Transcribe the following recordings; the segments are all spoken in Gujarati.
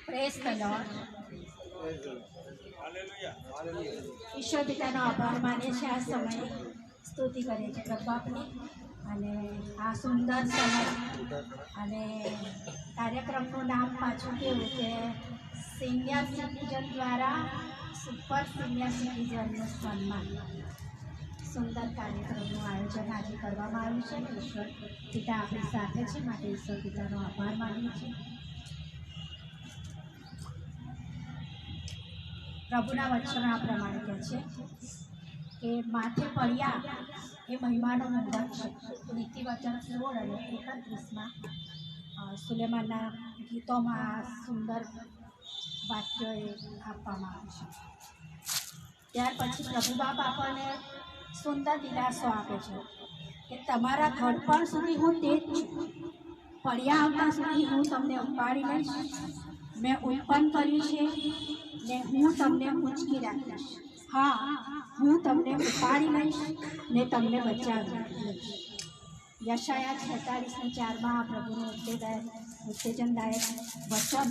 Praise the lord. ઈશ્વર પિતાનો આભાર માને છે. આ સમયે સ્તુતિ કરે છે પ્રભુ આપની, અને આ સુંદર સમય અને કાર્યક્રમનું નામ પાછું કેવું કે સિનિયર સિટીઝન દ્વારા સુપર સિનિયર સિટીઝનનું સન્માન. સુંદર કાર્યક્રમનું આયોજન આજે કરવામાં આવ્યું છે. ઈશ્વર પિતા આપણી સાથે છે, માટે ઈશ્વર પિતાનો આભાર માનીએ છીએ. પ્રભુના વચનો આ પ્રમાણે કહે છે કે માથે પડ્યા એ મહિમાનો મુંડક છે. નીતિ વચન 16 અને 31માં સુલેમાનના ગીતોમાં આ સુંદર વાક્યો એ આપવામાં આવે છે. ત્યાર પછી પ્રભુ બાપ આપણને સુંદર દિલાસો આપે છે કે તમારા ઘડપણ સુધી હું તે જ છું, પડ્યા આવતા સુધી હું તમને ઉપાડી લઈશ. મેં ઉત્પન્ન કર્યું છે ને હું તમને ઉંચકી રાખીશ. હા, હું તમને ઉપાડી લઈશ ને તમને બચાવી લઈશ. યશાયા 46:4 પ્રભુનું ઉત્તેજનદાયક વચન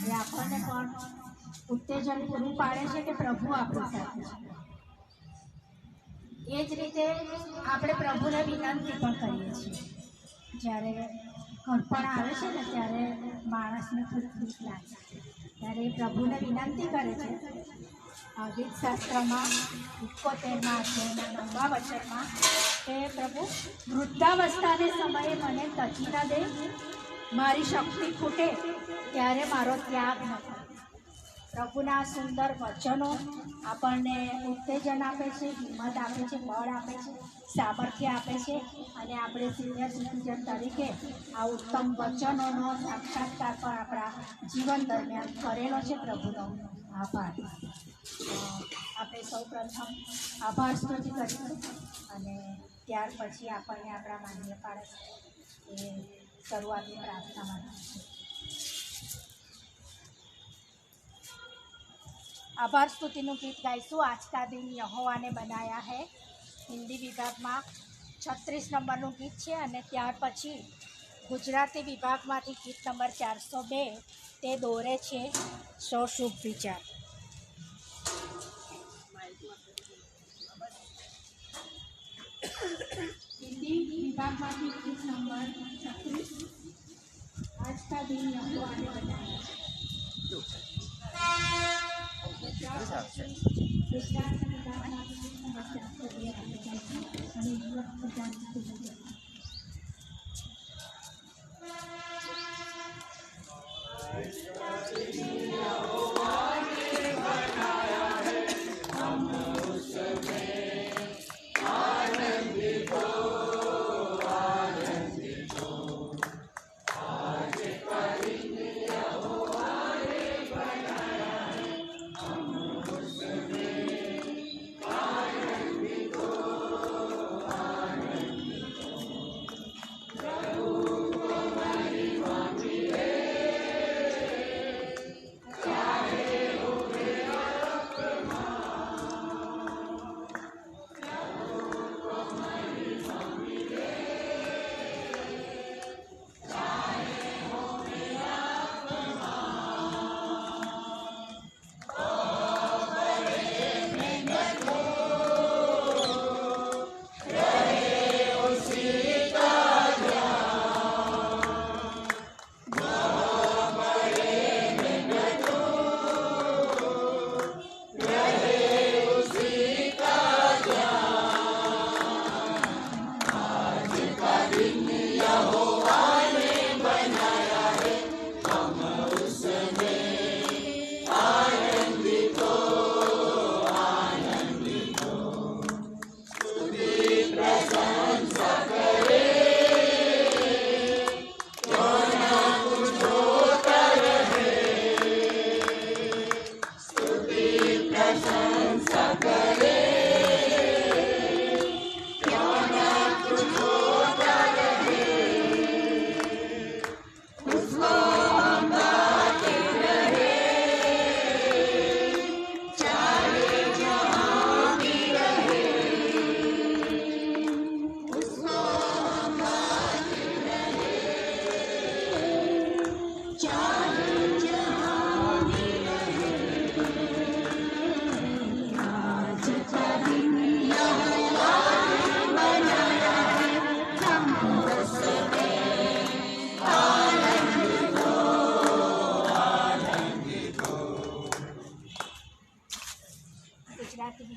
એ આપણને પણ ઉત્તેજન પૂરું પાડે છે કે પ્રભુ આપણી સાથે છે. એ જ રીતે આપણે પ્રભુને વિનંતી પણ કરીએ છીએ. જ્યારે ઘડપણ આવે છે ને ત્યારે માણસને ખૂબ દુઃખ લાગે છે, ત્યારે એ પ્રભુને વિનંતી કરે છે. ગીતશાસ્ત્રમાં 71માં અધ્યાયના 9મા વચનમાં કે પ્રભુ વૃદ્ધાવસ્થાને સમયે મને તજી ન દે, મારી શક્તિ ખૂટે ત્યારે મારો ત્યાગ ન કરે. પ્રભુના સુંદર વચનો આપણને ઉત્તેજન આપે છે, હિંમત આપે છે, બળ આપે છે, સામર્થ્ય આપે છે, અને આપણે સિનિયર સિટીઝન તરીકે આ ઉત્તમ વચનોનો સાક્ષાત્કાર પણ આપણા જીવન દરમિયાન કરેલો છે. પ્રભુનો આભાર. આપણે સૌ પ્રથમ આભાર સ્તુતિ કરીશું અને ત્યાર પછી આપણને આપણા માન્ય પાડે એ શરૂઆતની પ્રાર્થનામાં આભાર સ્તુતિનું ગીત ગાઈશું. આજ કા દિન યહોવા ને બનાયા હૈ, હિન્દી વિભાગમાં 36 નંબરનું ગીત છે. અને ત્યાર પછી ગુજરાતી વિભાગમાંથી ગીત નંબર 402 તે દોરે છે સો શુભ વિચાર. હિન્દી વિભાગમાંથી ગીત નંબર 36 આજ કા દિન યહોવા ને બનાયા હૈ.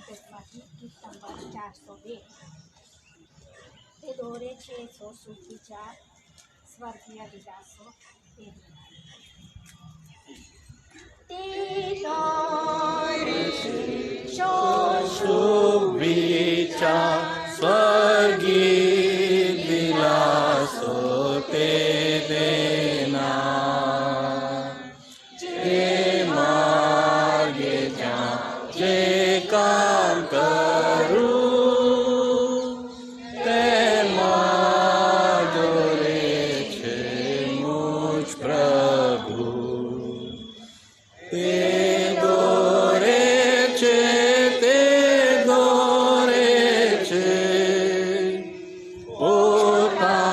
પેટમાંથી ગીત નંબર 402 તે દોરે છે સો સુખ વિચાર સ્વર્ગીય વિલાસો તે દોરે છે સો શુભ વિચાર સ્વર્ગીય વિલાસો તે દેનાર જે માર્ગે જ્યાં જે કામ કરું તેમાં દોરે છે મુજ પ્રભુ તે દોરે છે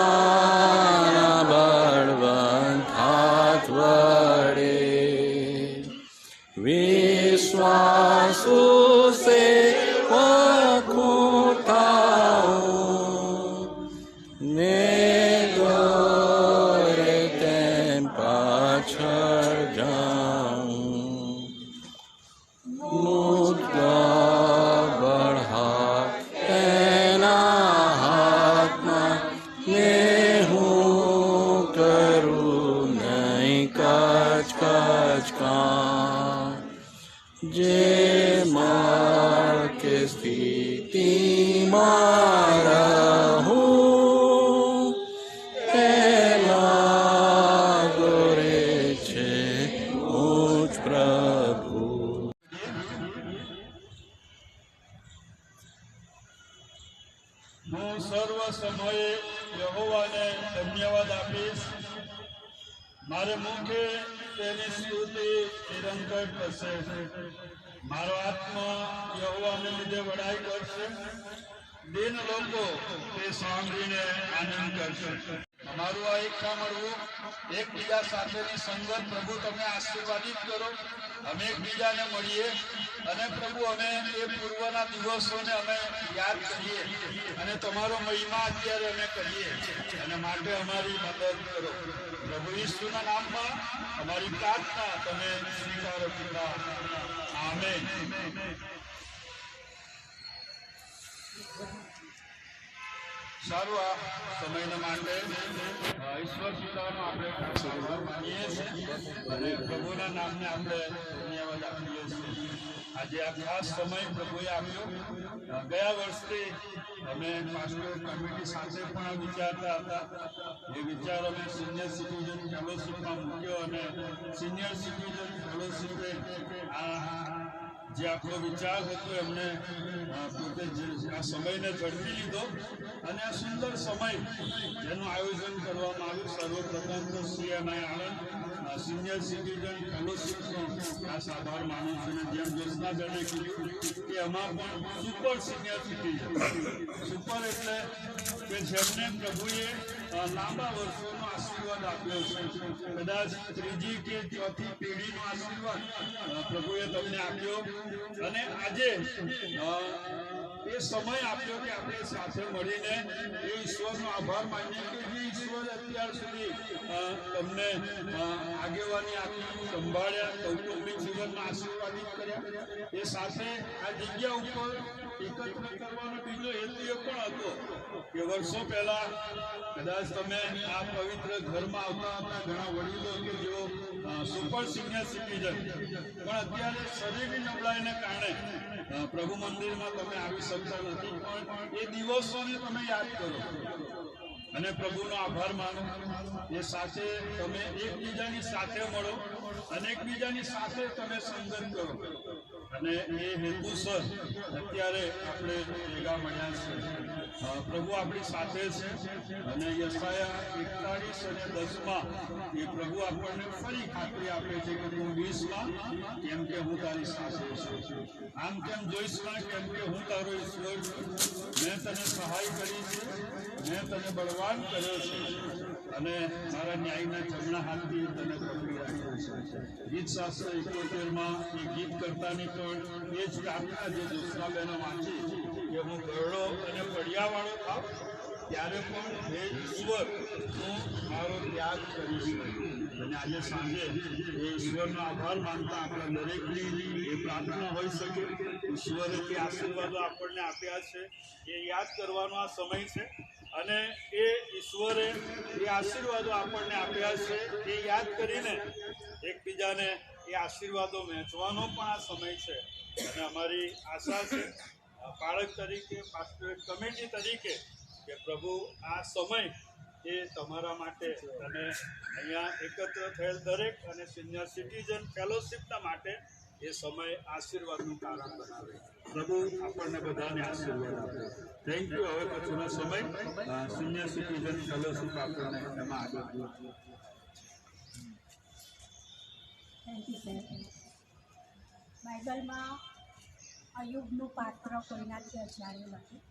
પોતાના બળવંત હાથ વડે વિશ્વાસુ સે વખુતાઓ ને દોરે તેમ પાછળ જાઉં મુદ્દા બળહા તેના હાથમાં ને હું કરું નહીં કચ કચ કામ જે માર કે સ્થિતિમાં રહું તેમાં દોરે છે મુજ પ્રભુ. હું સર્વ સમયે યહોવાને ધન્યવાદ આપીશ. મારે મુખે તેની સ્તુતિ નિરંતર થશે. મારો આત્મા યહોવાને લીધે વડાઈ કરશે. દિન લોકો તે સાંભળીને આનંદ કરશે. અમારું આ એકઠા મળવું, એકબીજા સાથેની સંગત પ્રભુ તમે આશીર્વાદિત કરો. અમે એકબીજાને મળીએ અને પ્રભુ અમે એ પૂર્વના દિવસોને અમે યાદ કરીએ અને તમારો મહિમા અત્યારે અમે કરીએ અને માટે અમારી મદદ કરો. પ્રભુ ઈસુના નામમાં અમારી પ્રાર્થના તમે સ્વીકારો પિતા. આમેન. સારું, આ સમયના માટે ઈશ્વર પિતાનો આપણે આભાર માનીએ છીએ અને પ્રભુના નામને આપણે ધન્યવાદ આપીએ છીએ. આજે આ ખાસ સમય પ્રભુએ આપ્યો. ગયા વર્ષથી અમે પાસ્ટર કમિટી સાથે પણ વિચારતા હતા. એ વિચાર અમે સિનિયર સિટીઝન ફેલોશીપમાં મૂક્યો અને સિનિયર સિટીઝન ફેલોશીપે જે આપણો વિચાર હતો એમને પોતે આ સમયને ઝડપી લીધો અને આ સુંદર સમય જેનું આયોજન કરવામાં આવ્યું. સર્વપ્રથમ તો શ્રી અને આનંદ સિનિયર સિટીઝન ફેલોશીપનો ખાસ આભાર માનું છું. અને જેમ જ્યોત્સનાબેને કીધું કે એમાં પણ સુપર સિનિયર સિટીઝન, સુપર એટલે કે જેમને પ્રભુએ લાંબા વર્ષોનો આશીર્વાદ આપ્યો છે. કદાચ ત્રીજી કે ચોથી પેઢીનો આશીર્વાદ પ્રભુએ તમને આપ્યો અને આજે એ સમય આપ્યો કે આપણે સાથે મળીને એ ઈશ્વરનો આભાર માનીએ કે જે ઈશ્વર અત્યાર સુધી તમને આગેવાની આપી, સંભાળ્યા, કૌટુંબિક જીવનમાં આશીર્વાદિત કર્યા. એ સાથે આ જગ્યા ઉપર એકત્ર કરવાનો બીજો હેતુ એ પણ હતો કે વર્ષો પહેલા કદાચ તમે આ પવિત્ર ઘરમાં આવતા હતા ઘણા વડીલો કે જેઓ સુપર સિનિયર સિટીઝન પણ અત્યારે શરીરની નબળાઈને કારણે પ્રભુ મંદિરમાં તમે આવી શકતા નથી. પણ એ દિવસોને તમે યાદ કરો અને પ્રભુનો આભાર માનો. એ સાથે તમે એકબીજાની સાથે મળો અને એકબીજાની સાથે તમે સંગત કરો અને એ હેતુસર અત્યારે આપણે ભેગા મળ્યા છે. પ્રભુ આપણી સાથે છે અને યશાયા 41:10 એ પ્રભુ આપણને ફરી ખાતરી આપે છે કે તું 20 કેમ કે હું તારી સાથે છું. આમ કેમ જોઈશ ના કેમ કે હું તારો ઈશ્વર છું. મેં તને સહાય કરી છે, મેં તને બળવાન કર્યો છે અને મારા ન્યાયના જમણા હાથથી તને પકડી રાખ્યો છે. ગીત શાસ્ત્ર 71 એ ગીત કરતાની પણ એ જ પ્રાર્થના જે જ્યોત્સનાબેને વાંચી કે હું ગરડો અને પડિયાવાળો થાવ ત્યારે પણ હે ઈશ્વર હું મારો ત્યાગ કરીશ. અને આજે સાંજે એ ઈશ્વરનો આભાર માનતા આપણા દરેકની એ પ્રાર્થના હોઈ શકે ઈશ્વરે જે આશીર્વાદો આપણને આપ્યા છે એ યાદ કરવાનો આ સમય છે અને એ ઈશ્વરે જે આશીર્વાદો આપણને આપ્યા છે એ યાદ કરીને એકબીજાને એ આશીર્વાદો વહેંચવાનો પણ આ સમય છે. અને અમારી આશા છે બાળક તરીકે, પાસ્ટોરેટ કમિટી તરીકે, કે પ્રભુ આ સમય એ તમારા માટે અને અહીંયા એકત્ર થયેલ દરેક અને સિનિયર સિટીઝન ફેલોશિપના માટે એ સમય આશીર્વાદનું કારણ બનાવે. પ્રભુ આપણને બધાને આશીર્વાદ આપે. Thank you. હવે પછીનો સમય સિનિયર સિટીઝન ફેલોશિપ આપણને એમાં આગળ. Thank you sir. બાઇબલમાં અયુબનું પાત્ર કોઈનાથી અજાણ્યું નથી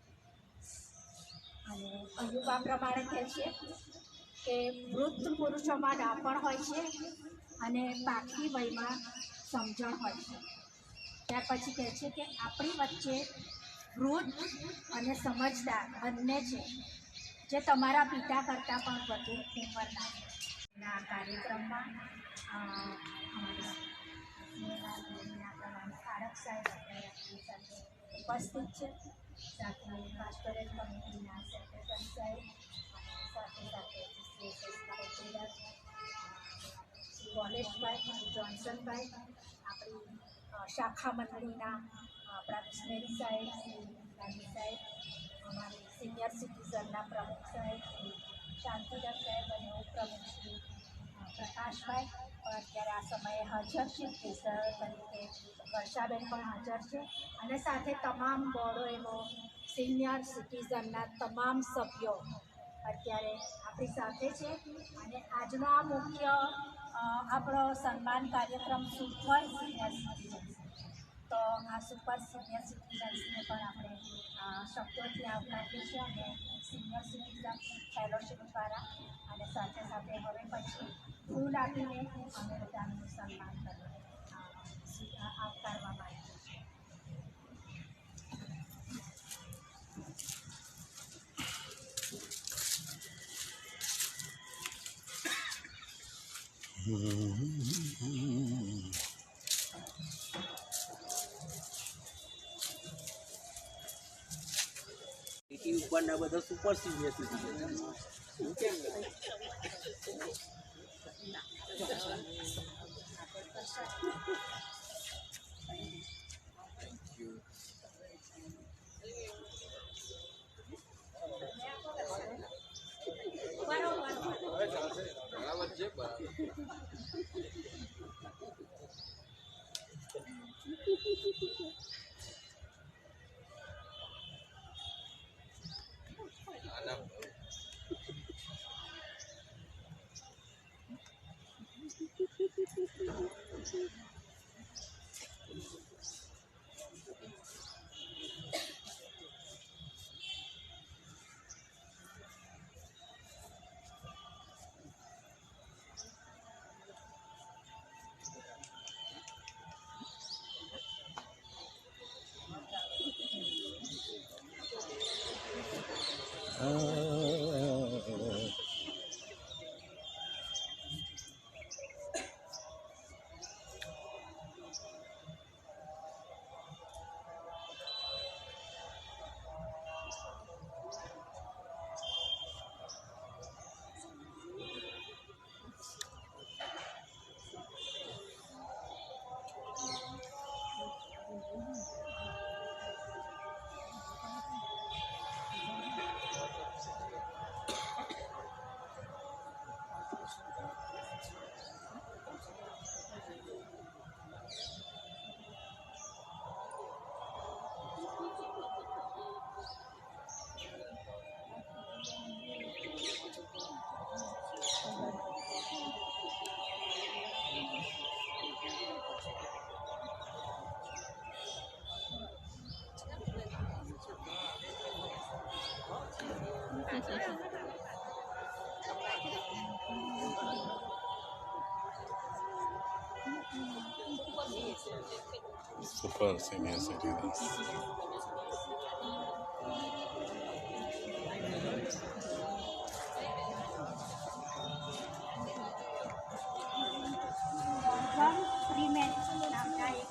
અને અયુબ આ પ્રમાણે કહે છે કે વૃદ્ધ પુરુષોમાં ડાપણ હોય છે અને પાકી વયમાં સમજણ હોય છે. ત્યાર પછી કહે છે કે આપણી વચ્ચે વૃદ્ધ અને સમજદાર બંને છે, જે તમારા પિતા કરતાં પણ વધુ ઉંમરના છે. આ કાર્યક્રમમાં અમારા સારક સાહેબ અત્યારે આપણી સાથે ઉપસ્થિત છે, સાથે પાસ્ટોરેટ કમિટીના સેક્રેટરી સાહેબ અને સાથે સાથે શ્રી ગોલેશભાઈ, જોન્સનભાઈ, આપણી શાખા મંડળીના આપણા મિશનરી સાહેબ શ્રી નાની સાહેબ, અમારી સિનિયર સિટીઝનના પ્રમુખ સાહેબ શ્રી શાંતિલાલ સાહેબ અને ઉપપ્રમુખ શ્રી પ્રકાશભાઈ પણ અત્યારે આ સમયે હાજર છે. કેસર તરીકે વર્ષાબેન પણ હાજર છે અને સાથે તમામ બોડો સિનિયર સિટીઝનના તમામ સભ્યો અત્યારે આપણી સાથે છે. અને આજનો આ મુખ્ય આપણો સન્માન કાર્યક્રમ સુપર સિનિયર સિટીઝન્સ, તો આ સુપર સિનિયર સિટીઝન્સને પણ આપણે શબ્દોથી આવકારીએ છીએ અને સિનિયર સિટીઝન ફેલોશિપ દ્વારા અને સાથે સાથે હવે પછી ફૂલ આપીને અમે બધાનું સન્માન કરી આવકારવા માંગીએ છીએ. ઉપરના બધા super senior citizen. Super senior citizens. Freeman નામના એક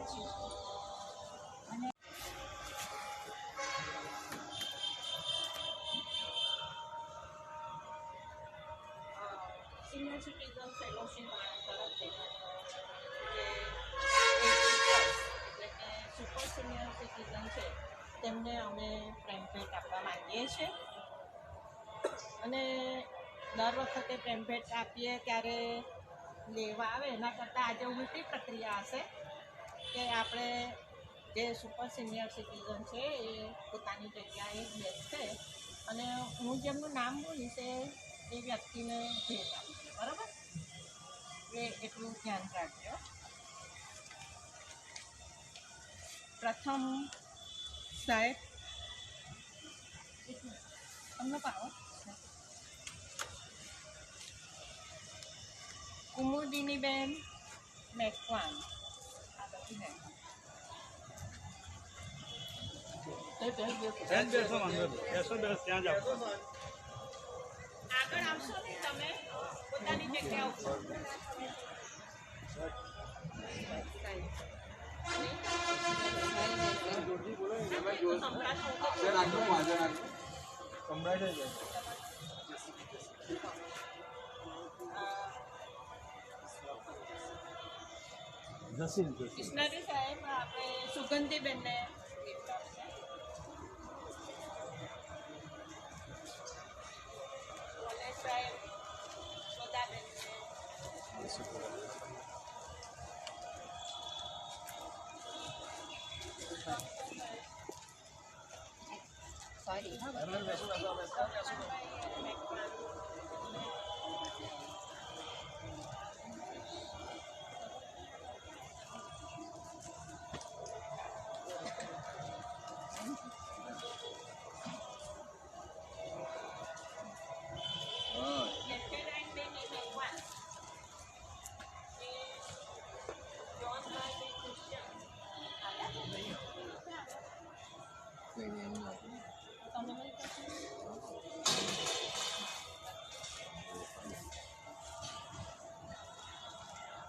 છીએ અને સિનિયર સિટીઝન ફેલોશિપ તરફથી એટલે કે સુપર સિનિયર સિટીઝન છે તેમને અમે પ્રેમભેટ આપવા માંગીએ છીએ અને દર વખતે પ્રેમભેટ આપીએ ત્યારે લેવા આવે એના કરતાં આજે ઉલટી પ્રક્રિયા હશે કે આપણે જે સુપર સિનિયર સિટીઝન છે એ પોતાની જગ્યાએ જ બેસશે અને હું જેમનું નામ બોલીશ એ વ્યક્તિને ભેટ આપશે બરાબર એ એટલું ધ્યાન રાખજો. પ્રથમ સાહેબ તમને પાવો કુમુદિનીબેન મેકવાન આ બધી આગળ આવશો ને તમે પોતાની જગ્યા ઉપર કૃષ્ણાજી સાહેબ આપણે સુગંધીબેનને gift આપશે. કોલેજ સાહેબ સોદાબેનને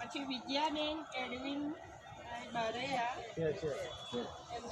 પછી વિદ્યાબેન એડવિન બારૈયા એમને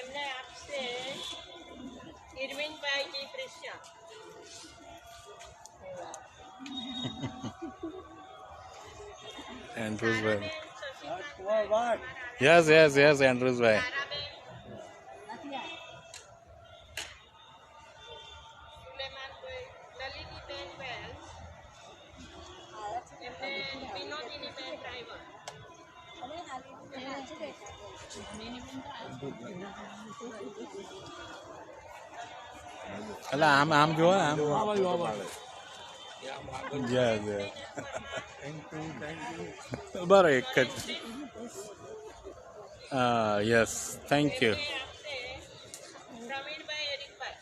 એમને આપશે ઇરવિનભાઈ જી Christian. Andrews bhai. Yes, Andrews bhai. અલા આમ જો આમ યસ બરાબર એક જ yes thank you. Pravinbhai Ericbhai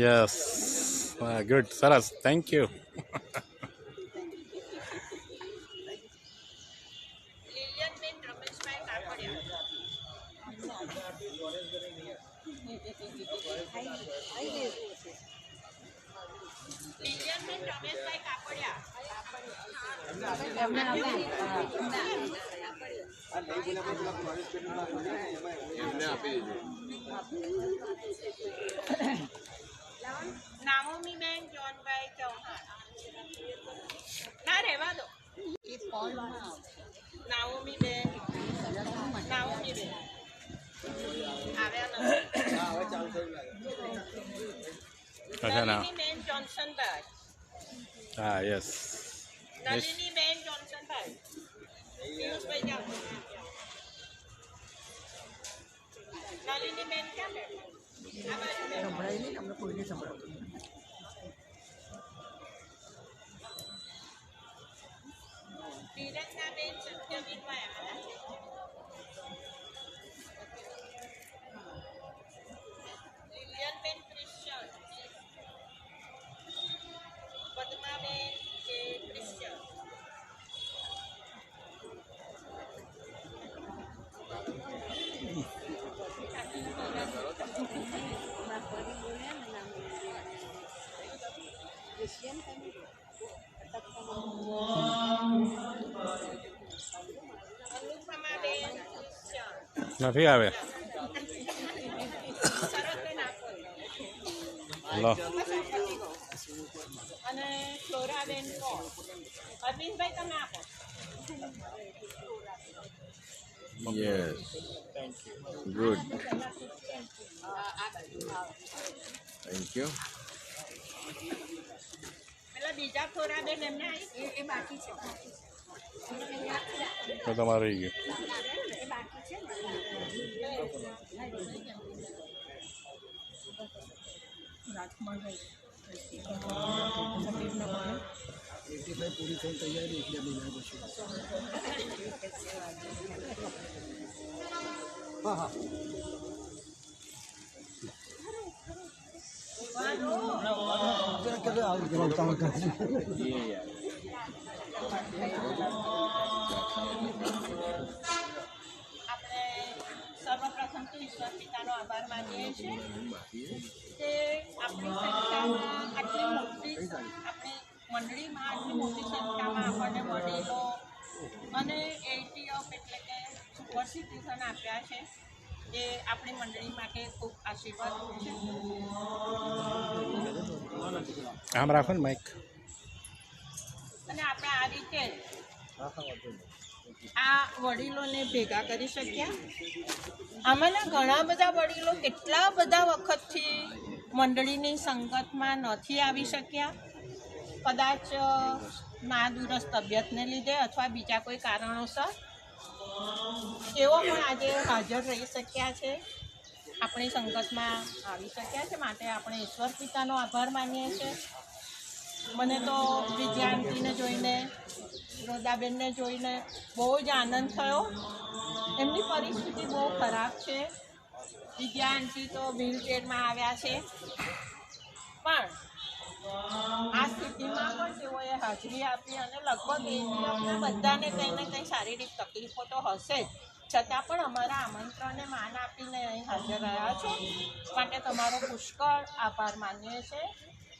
yes good સરસ થેન્ક યુ લીલિયનબેન રમેશભાઈ કાપડિયા. લીલિયનબેન રમેશભાઈ કાપડિયા. નાઓમીબેન જોનભાઈ ચૌહાણ. ના રહેવા દો. નાઓમીબેન આવ્યા નથી. અચ્છા ના નલિનીબેન જોન્સનભાઈ. હા યસ નલિનીબેન જોન્સનભાઈ. પિયુષભાઈ જાઓ. નલિનીબેન ક્યાં બેઠા? આ બાજુ બેઠા. તિરંગાબેન સત્યવીરભાઈ આવ્યા છે. લિલિયનબેન ક્રિશ્ચન. પદ્માબેન કે ક્રિશ્ચન. અનુપમાબેન ક્રિશ્ચન. નથી આવે શરતબેન આપો. લો અને ફ્લોરાબેન કોણ? અરવિંદભાઈ તમે આપો. યસ ગુડ થેન્ક યુ પેલા બીજા ફ્લોરાબેન એમને આવી એ બાકી છે. તો તમારે રહી ગયું એ બાકી છે ને. આપણે સર્વપ્રથમ તો ઈશ્વર પિતાનો આભાર માનીએ છીએ કે આપણી સંસ્થામાં આટલી મોટી આપણી મંડળીમાં આટલી મોટી સંખ્યામાં આપણને વડીલો અને 80 ઓફ એટલે કે સુપર સિટીઝન આપ્યા છે એ આપણી મંડળી માટે ખૂબ આશીર્વાદ છે. આમ રાખો ને માઇક અને આપણે આ રીતે આ વડીલોને ભેગા કરી શક્યા. આમાંના ઘણા બધા વડીલો કેટલા બધા વખતથી મંડળીની સંગતમાં નથી આવી શક્યા. કદાચ નાદુરસ્ત તબિયતને લીધે અથવા બીજા કોઈ કારણોસર એઓ પણ આજે હાજર રહી શક્યા છે, આપણી સંગતમાં આવી શક્યા છે. માટે આપણે ઈશ્વર પિતાનો આભાર માનીએ છીએ. મને તો વિજયાંતીને જોઈને, રોદાબેનને જોઈને બહુ જ આનંદ થયો. એમની પરિસ્થિતિ બહુ ખરાબ છે. વિજયાંતી તો વ્હીલચેરમાં આવ્યા છે, પણ આ સ્થિતિમાં પણ તેઓએ હાજરી આપી અને લગભગ એમને બધાને કંઈ ને કંઈ શારીરિક તકલીફો તો હશે જ, છતાં પણ અમારા આમંત્રણને માન આપીને અહીં હાજર રહ્યા છો. માટે તમારો પુષ્કળ આભાર માનીએ છીએ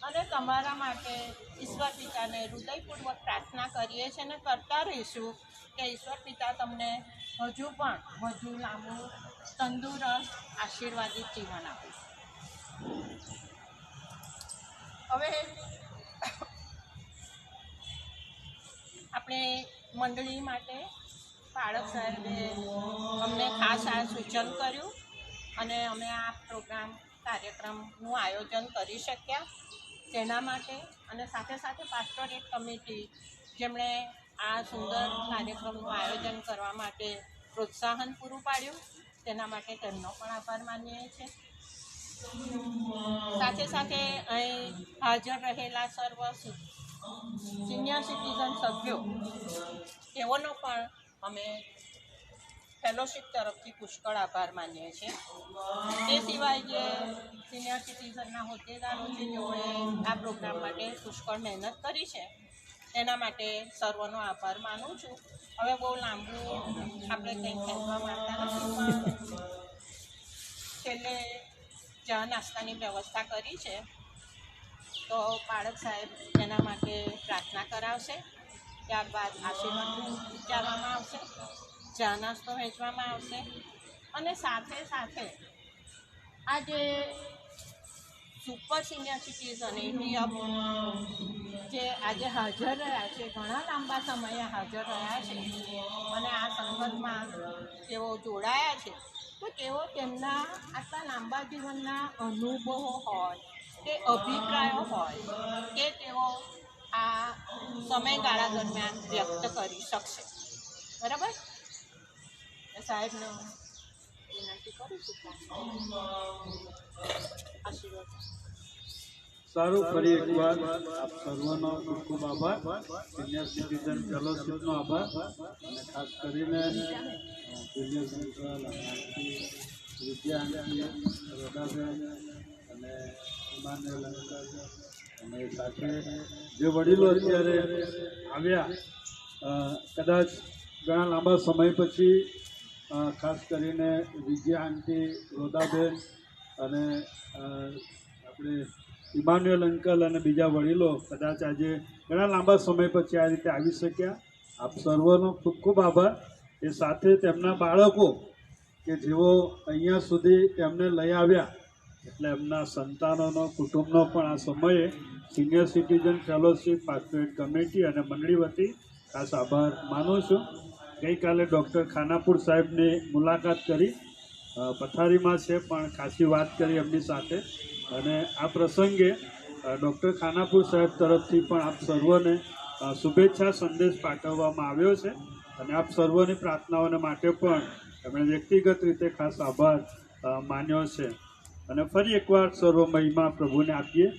અને તમારા માટે ઈશ્વર પિતાને હૃદયપૂર્વક પ્રાર્થના કરીએ છીએ અને કરતા રહીશું કે ઈશ્વર પિતા તમને હજુ પણ વધુ લાંબુ તંદુરસ્ત આશીર્વાદિત જીવન આપે. હવે આપણે મંડળી માટે બાળક સાહેબે અમને ખાસ આ સૂચન કર્યું અને અમે આ કાર્યક્રમનું આયોજન કરી શક્યા તેના માટે, અને સાથે સાથે પાસ્ટોરેટ કમિટી જેમણે આ સુંદર કાર્યક્રમનું આયોજન કરવા માટે પ્રોત્સાહન પૂરું પાડ્યું તેના માટે તેમનો પણ આભાર માનીએ છીએ. સાથે સાથે અહીં હાજર રહેલા સર્વ સિનિયર સિટીઝન સભ્યો તેઓનો પણ અમે ફેલોશિપ તરફથી પુષ્કળ આભાર માનીએ છીએ. તે સિવાય જે સિનિયર સિટીઝનના હોદ્દેદારો છે જેઓએ આ પ્રોગ્રામ માટે પુષ્કળ મહેનત કરી છે તેના માટે સર્વનો આભાર માનું છું. હવે બહુ લાંબુ આપણે કંઈ કહેવા માંગતા નથી, પણ છેલ્લે ચા નાસ્તાની વ્યવસ્થા કરી છે તો બાળક સાહેબ તેના માટે પ્રાર્થના કરાવશે. ત્યારબાદ આશીર્વાદ વિચારવામાં આવશે, ચા નાસ્તો વહેંચવામાં આવશે અને સાથે સાથે આ જે સુપર સિનિયર સિટીઝન ઇન્ડિયા જે આજે હાજર રહ્યા છે, ઘણા લાંબા સમયે હાજર રહ્યા છે અને આ સંગતમાં તેઓ જોડાયા છે, તો તેઓ તેમના આટલા લાંબા જીવનના અનુભવો હોય કે અભિપ્રાયો હોય કે તેઓ આ સમયગાળા દરમિયાન વ્યક્ત કરી શકશે. બરાબર? સાહેબને વિનંતી કરું છું. આશીર્વાદ. સારું, ફરી એકવાર આપ સર્વનો ખૂબ ખૂબ આભાર. સિનિયર સિટીઝન ફેલોશિપનો આભાર અને ખાસ કરીને જુનિયર સેન્ટ્રલ વિદ્યાંતી રોડાબેન અને ઇમાનુએલ અંકલ અને સાથે જે વડીલો અત્યારે આવ્યા, કદાચ ઘણા લાંબા સમય પછી ખાસ કરીને વિજયા આંટી, રોદાબેન અને આપણે ઇમાનુએલ અંકલ અને બીજા વડીલો કદાચ આજે ઘણા લાંબા સમય પછી આ રીતે આવી શક્યા. આપ સર્વનો ખૂબ ખૂબ આભાર. એ સાથે તેમના બાળકો કે જેઓ અહીંયા સુધી તેમને લઈ આવ્યા, એટલે એમના સંતાનોનો, કુટુંબનો પણ આ સમયે senior citizen fellowship passport committee અને મંડળી વતી ખાસ આભાર માનું છું. ગઈકાલે ડૉક્ટર ખાનાપુર સાહેબની મુલાકાત કરી, પથારીમાં છે પણ ખાસી વાત કરી એમની સાથે, અને આ પ્રસંગે ડૉક્ટર ખાનાપુર સાહેબ તરફથી પણ આપ સર્વને શુભેચ્છા સંદેશ પાઠવવામાં આવ્યો છે અને આપ સર્વની પ્રાર્થનાઓને માટે પણ એમણે વ્યક્તિગત રીતે ખાસ આભાર માન્યો છે. અને ફરી એકવાર સર્વ મહિમા પ્રભુને આપીએ.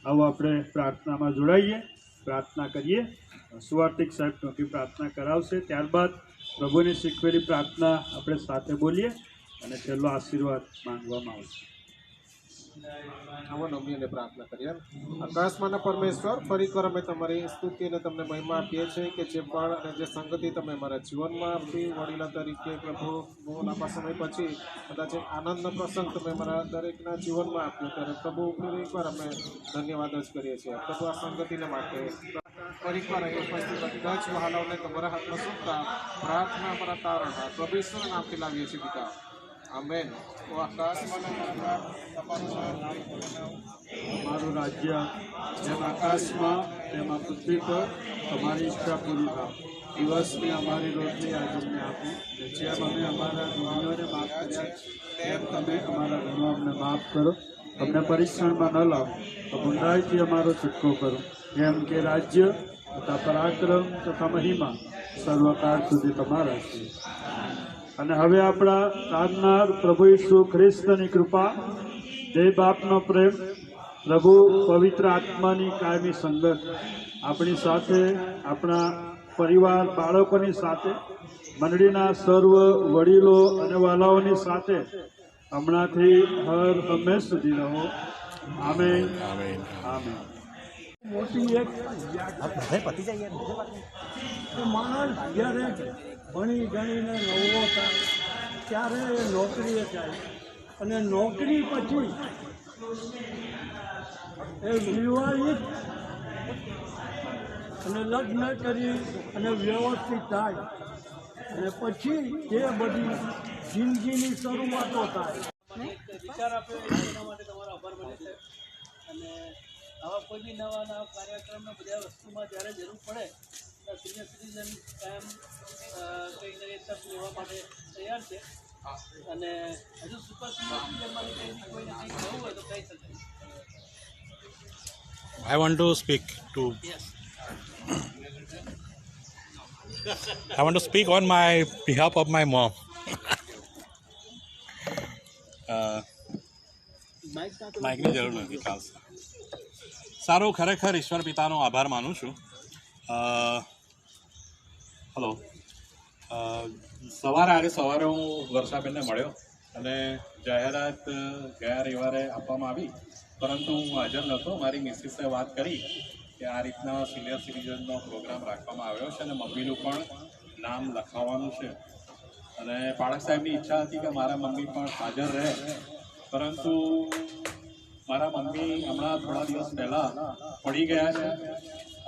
આવો આપણે પ્રાર્થનામાં જોડાઈએ, પ્રાર્થના કરીએ. સુવાર્તિક સાહેબ ટૂંકી પ્રાર્થના કરાવશે, ત્યારબાદ પ્રભુની શીખવેલી પ્રાર્થના આપણે સાથે બોલીએ અને છેલ્લો આશીર્વાદ માંગવામાં આવશે. આવો નમી અને પ્રાર્થના કરીએ. આકાશમાંના પરમેશ્વર, ફરી એકવાર અમે તમારી સ્તુતિ અને તમને મહિમા આપીએ છીએ કે જે પણ અને જે સંગતિ તમે અમારા જીવનમાં આપી, વડીલા તરીકે પ્રભુ બહુ લાંબા સમય પછી કદાચ એક આનંદનો પ્રસંગ તમે અમારા દરેકના જીવનમાં આપ્યો, ત્યારે પ્રભુ ફરી એકવાર અમે ધન્યવાદ જ કરીએ છીએ પ્રભુ આ સંગતિને માટે. ફરી એકવાર એ ઉપસ્થિત બધા જ વહાલાઓને તમારા હાથમાં સોંપતા પ્રાર્થના અમારા તારણહાર પ્રભુ ઈશ્વરના નામથી લાવીએ છીએ પિતા. આમેન. તો આકાશમાં તમારું રાજ્ય જેમ આકાશમાં તેમાં પૃથ્વી પર તમારી ઈચ્છા પૂરી થાય. દિવસની અમારી રોટલી આજે અમને આપી, જેમ અમે અમારા ગુનાઓને માફ કર્યા તેમ તમે અમારા ગુનો અમને માફ કરો. અમને પરીક્ષણમાં ન લાવો, તો ગુંડાઈથી અમારો છૂટકો કરો. જેમ કે રાજ્ય તથા પરાક્રમ તથા મહિમા સર્વકાળ સુધી તમારા છે. અને હવે આપણા તારનાર પ્રભુ ઈસુ ખ્રિસ્તની કૃપા, જય બાપનો પ્રેમ, પ્રભુ પવિત્ર આત્માની કાયમી સંગત આપણી સાથે, આપણા પરિવાર બાળકોની સાથે, મંડળીના સર્વ વડીલો અને વાલાઓની સાથે હમણાંથી હર હંમેશ સુધી રહો. આમેન. આમેન. આમેન. મોટી એક માણસ જ્યારે ભણી ગણીને નવરો થાય ત્યારે એ નોકરીએ જાય, અને નોકરી પછી એ વિવાહિત અને લગ્ન કરી અને વ્યવસ્થિત થાય, અને પછી જે બધી જિંદગીની શરૂઆતો થાય. વિચાર આપ્યો એના માટે તમારો આભાર માને છે. અને આવા કોઈ બી નવા કાર્યક્રમના બધા વસ્તુમાં જ્યારે જરૂર પડે ત્યારે સિનિયર સિટીઝન કાયમ કંઈક ને કંઈક તક લેવા માટે તૈયાર છે. અને હજુ સુપર સિનિયર સિટીઝનમાંથી કંઈક કોઈને કંઈક કરવું હોય તો કહી શકે. I want to speak to. I want to speak on my behalf of my mom. માઇકની જરૂર નથી, ચાલશે. સારું, ખરેખર ઈશ્વર પિતાનો આભાર માનું છું. હલો. આજે સવારે હું વર્ષાબેનને મળ્યો અને જાહેરાત ગયા રવિવારે આપવામાં આવી, પરંતુ હું હાજર નહોતો. મારી મિસિસે વાત કરી કે આ રીતના સિનિયર સિટીઝનનો પ્રોગ્રામ રાખવામાં આવ્યો છે અને મમ્મીનું પણ નામ લખાવવાનું છે. અને પાળક સાહેબની ઈચ્છા હતી કે મારા મમ્મી પણ હાજર રહે, પરંતુ મારા મમ્મી હમણાં થોડા દિવસ પહેલાં પડી ગયા છે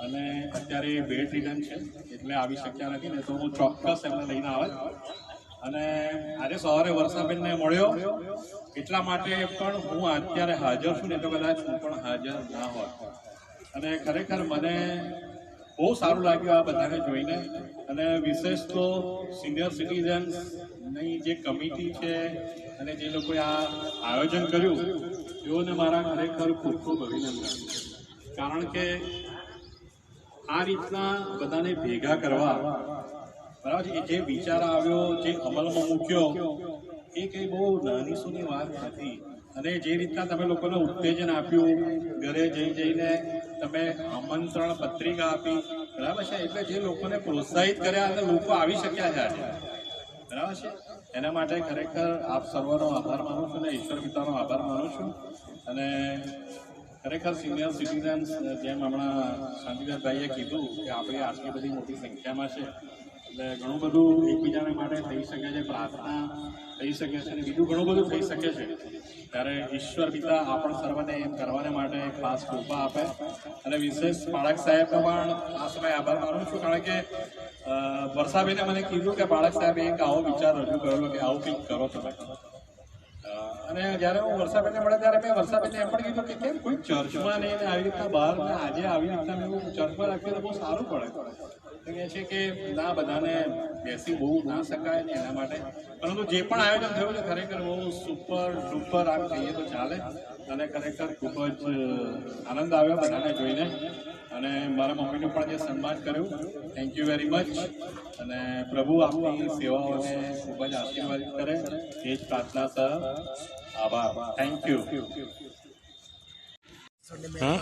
અને અત્યારે બેડ રિટર્ન છે, એટલે આવી શક્યા નથી. ને તો હું ચોક્કસ એમને લઈને આવે. અને આજે સવારે વર્ષાબેનને મળ્યો એટલા માટે પણ હું અત્યારે હાજર છું, ને તો કદાચ હું પણ હાજર ના હોત. અને ખરેખર મને બહુ સારું લાગ્યું આ બધાને જોઈને. અને વિશેષ તો સિનિયર સિટીઝન્સની જે કમિટી છે અને જે લોકોએ આ આયોજન કર્યું તેઓને મારા ખરેખર ખૂબ ખૂબ અભિનંદન. કારણ કે આ રીતના બધાને ભેગા કરવા, બરાબર છે, જે વિચાર આવ્યો, જે અમલમાં મૂક્યો, એ કંઈ બહુ નાની સૂની વાત નથી. અને જે રીતના તમે લોકોને ઉત્તેજન આપ્યું, ઘરે જઈને તમે આમંત્રણ પત્રિકા આપી, બરાબર છે, એટલે જે લોકોને પ્રોત્સાહિત કર્યા અને લોકો આવી શક્યા છે આજે, બરાબર છે, એના માટે ખરેખર આપ સર્વનો આભાર માનું છું અને ઈશ્વર પિતાનો આભાર માનું છું. અને ખરેખર સિનિયર સિટીઝન્સ, જેમ હમણાં શાંતિદાસભાઈએ કીધું કે આપણે આટલી બધી મોટી સંખ્યામાં છે, એટલે ઘણું બધું એકબીજાને માટે થઈ શકે છે, પ્રાર્થના થઈ શકે છે અને બીજું ઘણું બધું થઈ શકે છે. ત્યારે ઈશ્વર પિતા આપણ સર્વને એમ કરવાને માટે ખાસ કૃપા આપે. અને વિશેષ બાળક સાહેબનો પણ આ સમયે આભાર માનું છું, કારણ કે વર્ષાબેને મને કીધું કે બાળક સાહેબે એક આવો વિચાર રજૂ કરેલો કે આવું કંઈક કરો તમે. અને જ્યારે હું વર્ષાબેનને મળ્યા ત્યારે મેં વર્ષાબેનને એમ પણ કીધું કે કેમ કોઈ ચર્ચમાં નહીં આવી રીતના બહાર, આજે આવી રીતના મેં ચર્ચમાં રાખીએ તો બહુ સારું પડે. કહે છે કે ના, બધાને બેસી બહુ ના શકાય ને એના માટે, પરંતુ જે પણ આયોજન થયું છે ખરેખર બહુ સુપર ડુપર આમ કહીએ તો ચાલે. અને ખરેખર ખૂબ જ આનંદ આવ્યો બધાને જોઈને. અને મારા મમ્મીનું પણ જે સન્માન કર્યું, થેન્ક યુ વેરી મચ. અને પ્રભુ આપની સેવાઓને ખૂબ જ આશીર્વાદિત કરે, એ જ પ્રાર્થના સર. આભાર, થેન્ક યુ. હા,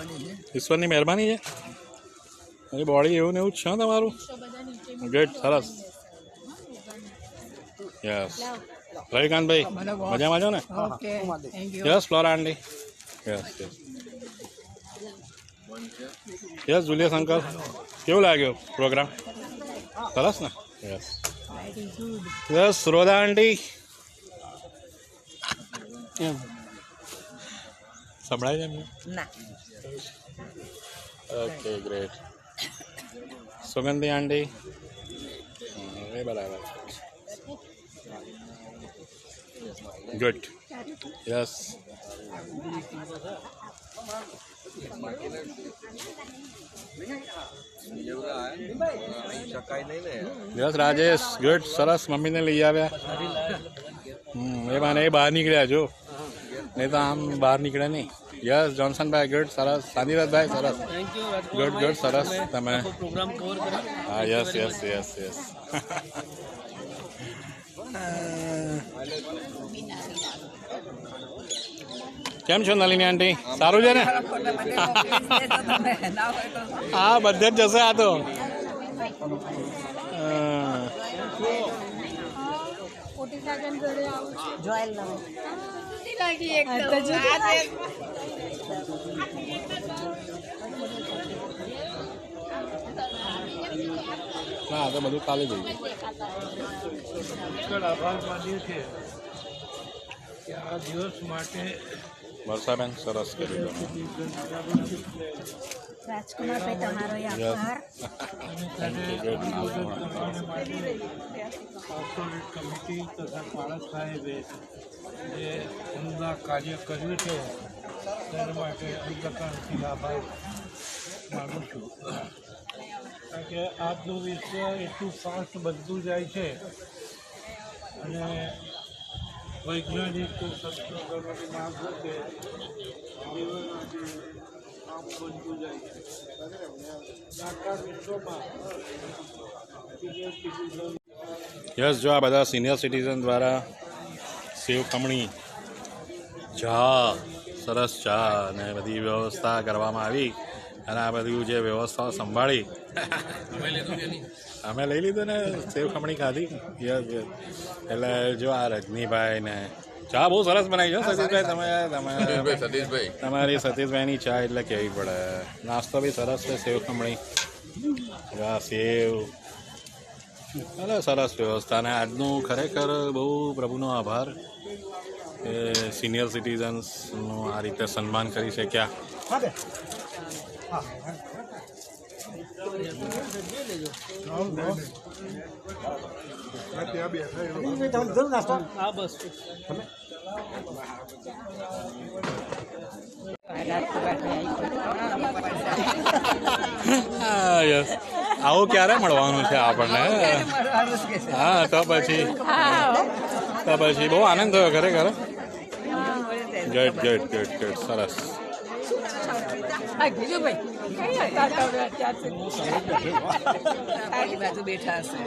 ઈશ્વરની મહેરબાની છે. એ બોડી એવું ને એવું જ છે તમારું. ગુડ, સરસ. યસ, રવિકાંતભાઈ મજામાં છો ને? Yes, Flora aunty. Yes yes yes. Julius uncle, કેવું લાગ્યો પ્રોગ્રામ? સરસ ને? Yes yes. રોદા આંટી, સંભળાય છે એમને? Okay, great. સુગંધી આંટી, એ બરાબર. Good, yes. Yes Rajesh, good, સરસ. મમ્મીને લઈ આવ્યા. એ મને એ બહાર નીકળ્યા જો, નહીં તો આમ બહાર નીકળે નહીં. યસ જોન્સનભાઈ, ગુડ, સરસ. શાંતિદાસભાઈ, સરસ. ગુડ ગુડ, સરસ. તમે હા, યસ યસ યસ યસ. કેમ છો નલિની આંટી? સારું છે ને? હા, બધે જ જશે આ તો. ના, તો બધું કાલે જ આભાર માનીએ છીએ કે આ દિવસ માટે વર્ષાબેન સરસ કર્યું. રાજકુમારભાઈ, તમારો આભાર. કોર્પોરેટ કમિટી તથા બાળક સાહેબે જે ઉમદા કાર્ય કર્યું છે તેના માટે અંતકરણથી આભાર માનું છું. કારણ કે આજનું વિશ્વ એટલું ફાસ્ટ બદલું જાય છે અને વૈજ્ઞાનિક સંશોધનોની માંગ છે, જીવન આજે આમ બનતું જાય છે. આખા વિશ્વમાં સિનિયર સિટીઝન, યસ, જો આ બધા સિનિયર સિટીઝન દ્વારા સેવ ખમણી, ચા, સરસ ચા અને બધી વ્યવસ્થા કરવામાં આવી અને આ બધું જે વ્યવસ્થાઓ સંભાળી અમે લઈ લીધું ને સેવ ખમણી ખાધી યસ યસ એટલે જો આ રજનીભાઈ ને ચા બહુ સરસ બનાવી છે સતીશભાઈ તમે તમારી સતીશભાઈની ચા એટલે કહેવી પડે નાસ્તો બી સરસ છે સેવ ખમણી સેવ એટલે સરસ વ્યવસ્થા અને આજનું ખરેખર બહુ પ્રભુનો આભાર કે સિનિયર સિટીઝન્સનું આ રીતે સન્માન કરી શક્યા હા બસ યસ આવું ક્યારે મળવાનું છે આપણને હા તો પછી બહુ આનંદ થયો ખરેખર ગુડ ગુડ ગુડ ગુડ સરસ બેઠા હશે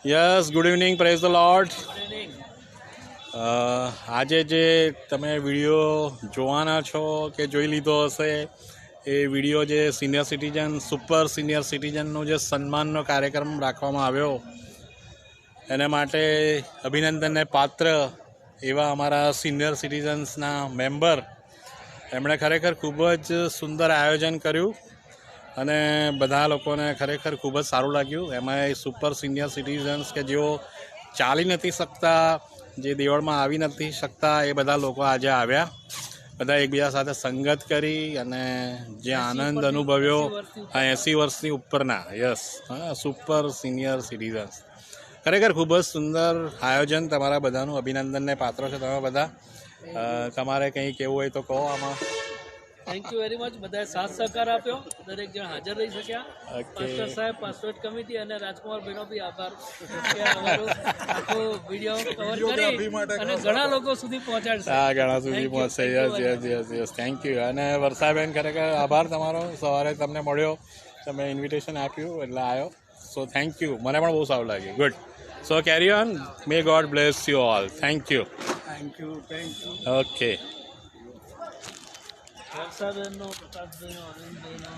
yes good evening praise the lord આજે જે તમે વિડીયો જોવાના છો કે જોઈ લીધો હશે એ વિડીયો જે સિનિયર સિટીઝન સુપર સિનિયર સિટીઝનનો જે સન્માનનો કાર્યક્રમ રાખવામાં આવ્યો એના માટે અભિનંદનને પાત્ર એવા અમારા સિનિયર સિટીઝન્સના મેમ્બર એમણે ખરેખર ખૂબ જ સુંદર આયોજન કર્યું અને બધા લોકોને ખરેખર ખૂબ જ સારું લાગ્યું એમાં સુપર સિનિયર સિટીઝન્સ કે જેઓ ચાલી નથી શકતા જે દેવળમાં આવી નથી શકતા એ બધા લોકો આજે આવ્યા બધા એકબીજા સાથે સંગત કરી અને જે આનંદ અનુભવ્યો આ 80 વર્ષની ઉપરના યસ હા સુપર સિનિયર સિટીઝન્સ ખરેખર ખૂબ જ સુંદર આયોજન તમારા બધાનું અભિનંદનને પાત્ર છે તમે બધા તમારે કંઈ કહેવું હોય તો કહો આમાં થેન્ક યુ વેરી મચ બધાએ સાથ સહકાર આપ્યો દરેક જણ હાજર રહી શક્યા પાસ્ટર સાહેબ પાસવર્ડ કમિટી અને રાજકુમાર ભાઈનો બી આભાર કે અમારો આખો વિડીયો કવર કરી અને ઘણા લોકો સુધી પહોંચાડશે હા ઘણા સુધી પહોંચશે yes yes yes yes thank you અને વર્ષાબેન ખરેખર આભાર તમારો સવારે તમને મળ્યો તમે ઇન્વિટેશન આપ્યું એટલે આવ્યો સો થેન્ક યુ મને પણ બહુ સારું લાગ્યું good so carry on may God bless you all thank you okay વર્ષાબેનનો પ્રકાશભાઈનો આનંદભાઈનો